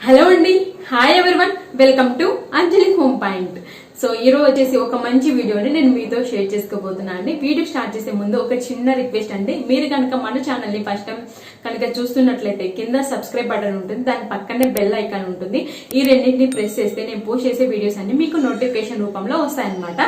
Hello అండి, hi everyone, welcome to Anjali home point. So ఈరోజు వచ్చేసి ఒక మంచి వీడియోని నేను మీతో షేర్ చేసుకోబోతున్నాను అండి. వీడియో స్టార్ట్ చేసే ముందు ఒక చిన్న రిక్వెస్ట్ అండి. మీరు కనుక మన ఛానల్ ని ఫస్ట్ టైం కనుక చూస్తున్నట్లయితే కింద సబ్స్క్రైబ్ బటన్ ఉంటుంది, దాని పక్కనే బెల్ ఐకాన్ ఉంటుంది. ఈ రెండింటిని ప్రెస్ చేస్తే నేను పోస్ట్ చేసే వీడియోస్ అన్ని మీకు నోటిఫికేషన్ రూపంలో వస్తాయన్నమాట.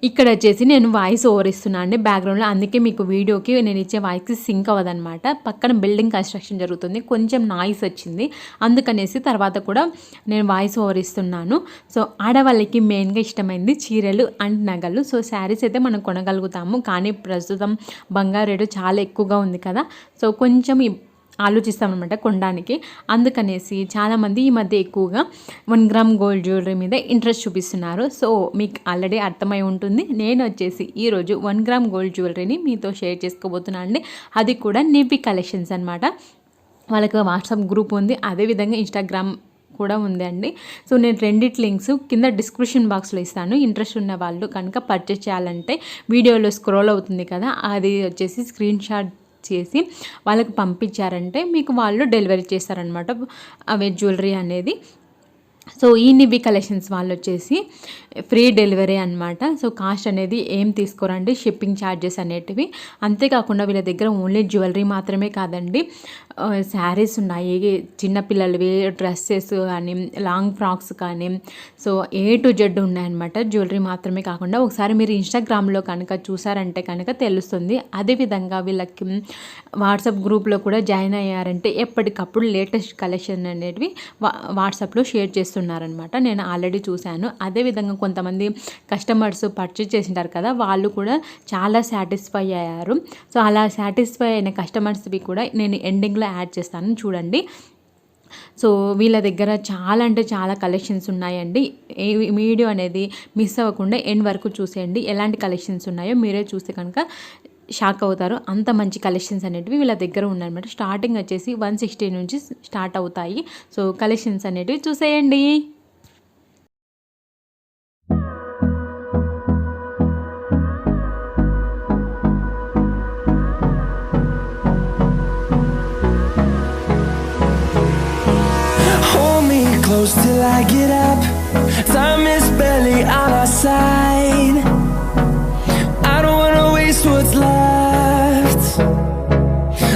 ఇక్కడ వచ్చేసి నేను వాయిస్ ఓవర్ ఇస్తున్నాను అండి బ్యాక్గ్రౌండ్లో, అందుకే మీకు వీడియోకి నేను ఇచ్చే వాయిస్కి సింక్ అవ్వదన్నమాట. పక్కన బిల్డింగ్ కన్స్ట్రక్షన్ జరుగుతుంది, కొంచెం నాయిస్ వచ్చింది, అందుకనేసి తర్వాత కూడా నేను వాయిస్ ఓవర్ ఇస్తున్నాను. సో ఆడవాళ్ళకి మెయిన్గా ఇష్టమైంది చీరలు అండ్ నగలు. సో శారీస్ అయితే మనం కొనగలుగుతాము, కానీ ప్రస్తుతం బంగారు రేటు చాలా ఎక్కువగా ఉంది కదా. సో కొంచెం ఆలోచిస్తామన్నమాట కొనడానికి. అందుకనేసి చాలామంది ఈ మధ్య ఎక్కువగా 1 గ్రామ్ గోల్డ్ జ్యువెలరీ మీద ఇంట్రెస్ట్ చూపిస్తున్నారు. సో మీకు ఆల్రెడీ అర్థమై ఉంటుంది, నేను వచ్చేసి ఈరోజు 1 గ్రామ్ గోల్డ్ జ్యువెలరీని మీతో షేర్ చేసుకోబోతున్నాను అండి. అది కూడా నివ్వి కలెక్షన్స్ అనమాట. వాళ్ళకి వాట్సాప్ గ్రూప్ ఉంది, అదేవిధంగా ఇన్స్టాగ్రామ్ కూడా ఉంది అండి. సో నేను రెండిటి లింక్స్ కింద డిస్క్రిప్షన్ బాక్స్లో ఇస్తాను. ఇంట్రెస్ట్ ఉన్న వాళ్ళు కనుక పర్చేస్ చేయాలంటే వీడియోలో స్క్రోల్ అవుతుంది కదా, అది వచ్చేసి స్క్రీన్ షాట్ చేసి వాళ్ళకి పంపించారంటే మీకు వాళ్ళు డెలివరీ చేస్తారనమాట అవే జ్యువెలరీ అనేది. సో ఈ నివ్వి కలెక్షన్స్ వాళ్ళు వచ్చేసి ఫ్రీ డెలివరీ అనమాట. సో కాస్ట్ అనేది ఏం తీసుకోరండి, షిప్పింగ్ ఛార్జెస్ అనేటివి. అంతేకాకుండా వీళ్ళ దగ్గర ఓన్లీ జ్యువెలరీ మాత్రమే కాదండి, శారీస్ ఉన్నాయి, చిన్నపిల్లలవి డ్రెస్సెస్ కానీ లాంగ్ ఫ్రాక్స్ కానీ, సో A to Z ఉన్నాయన్నమాట. జ్యువెలరీ మాత్రమే కాకుండా ఒకసారి మీరు ఇన్స్టాగ్రామ్లో కనుక చూసారంటే కనుక తెలుస్తుంది. అదేవిధంగా వీళ్ళకి వాట్సాప్ గ్రూప్లో కూడా జాయిన్ అయ్యారంటే ఎప్పటికప్పుడు లేటెస్ట్ కలెక్షన్ అనేటివి వాట్సాప్లో షేర్ చేస్తున్నారనమాట. నేను ఆల్రెడీ చూశాను. అదేవిధంగా కొంతమంది కస్టమర్స్ పర్చేజ్ చేసింటారు కదా, వాళ్ళు కూడా చాలా సాటిస్ఫై అయ్యారు. సో అలా సాటిస్ఫై అయిన కస్టమర్స్వి కూడా నేను ఎండింగ్లో యాడ్ చేస్తాను, చూడండి. సో వీళ్ళ దగ్గర చాలా అంటే చాలా కలెక్షన్స్ ఉన్నాయండి. ఈ వీడియో అనేది మిస్ అవ్వకుండా ఎండ్ వరకు చూసేయండి. ఎలాంటి కలెక్షన్స్ ఉన్నాయో మీరే చూస్తే కనుక షాక్ అవుతారు. అంత మంచి కలెక్షన్స్ అనేటివి వీళ్ళ దగ్గర ఉన్నాయన్నమాట. స్టార్టింగ్ వచ్చేసి 160 నుంచి స్టార్ట్ అవుతాయి. సో కలెక్షన్స్ అనేటివి చూసేయండి. Close till I get up, time is barely on our side. I don't wanna waste what's left.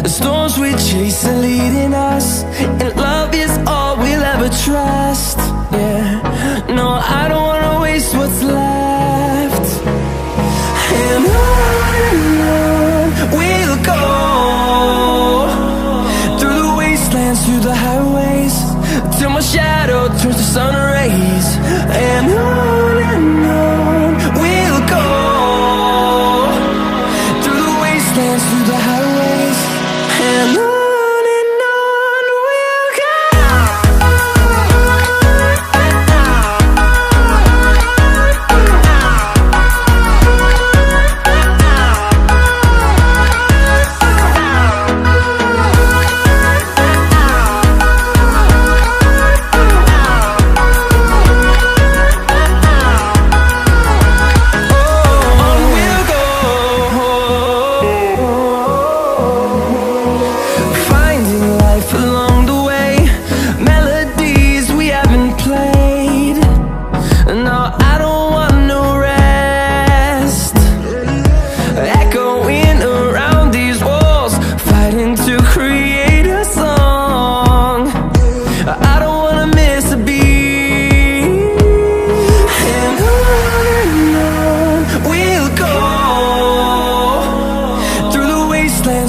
The storms we chase are leading us, and love is all we'll ever trust. Yeah, no, I don't wanna waste what's left. And on we'll go, through the wastelands, through the highways, till my shadow turns to sun rays. And on we'll go, through the wastelands, through the highways, and on we'll go.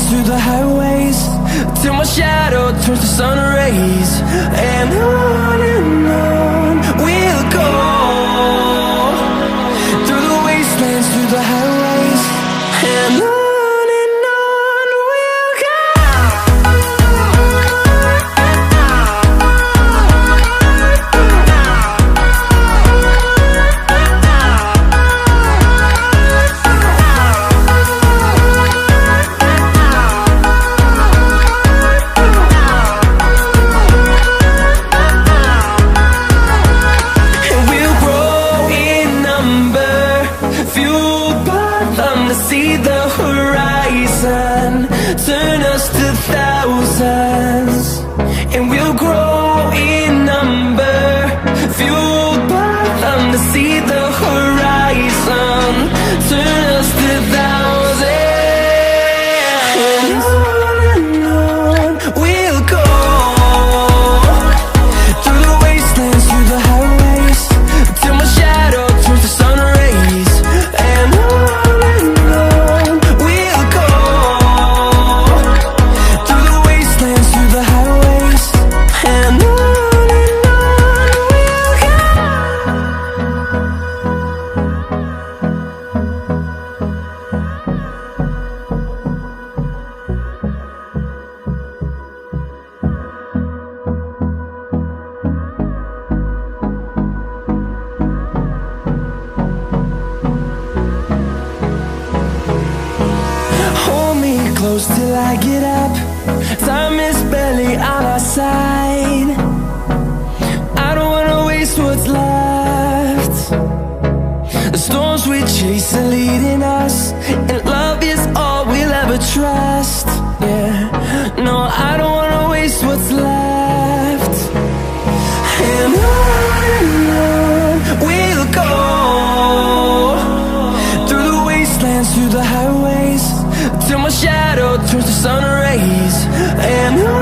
Through the highways, till my shadow turns to sun rays. And on we'll go, through the wastelands, through the highways, and on we'll go. close till I get up. Time is barely on our side. I don't wanna waste what's left. The storms we chase are leading us, and love is all we'll ever trust. Yeah, no, I don't wanna waste what's left. And on we'll go, through the wastelands, through the highways, till my shadow turns to sun rays. And on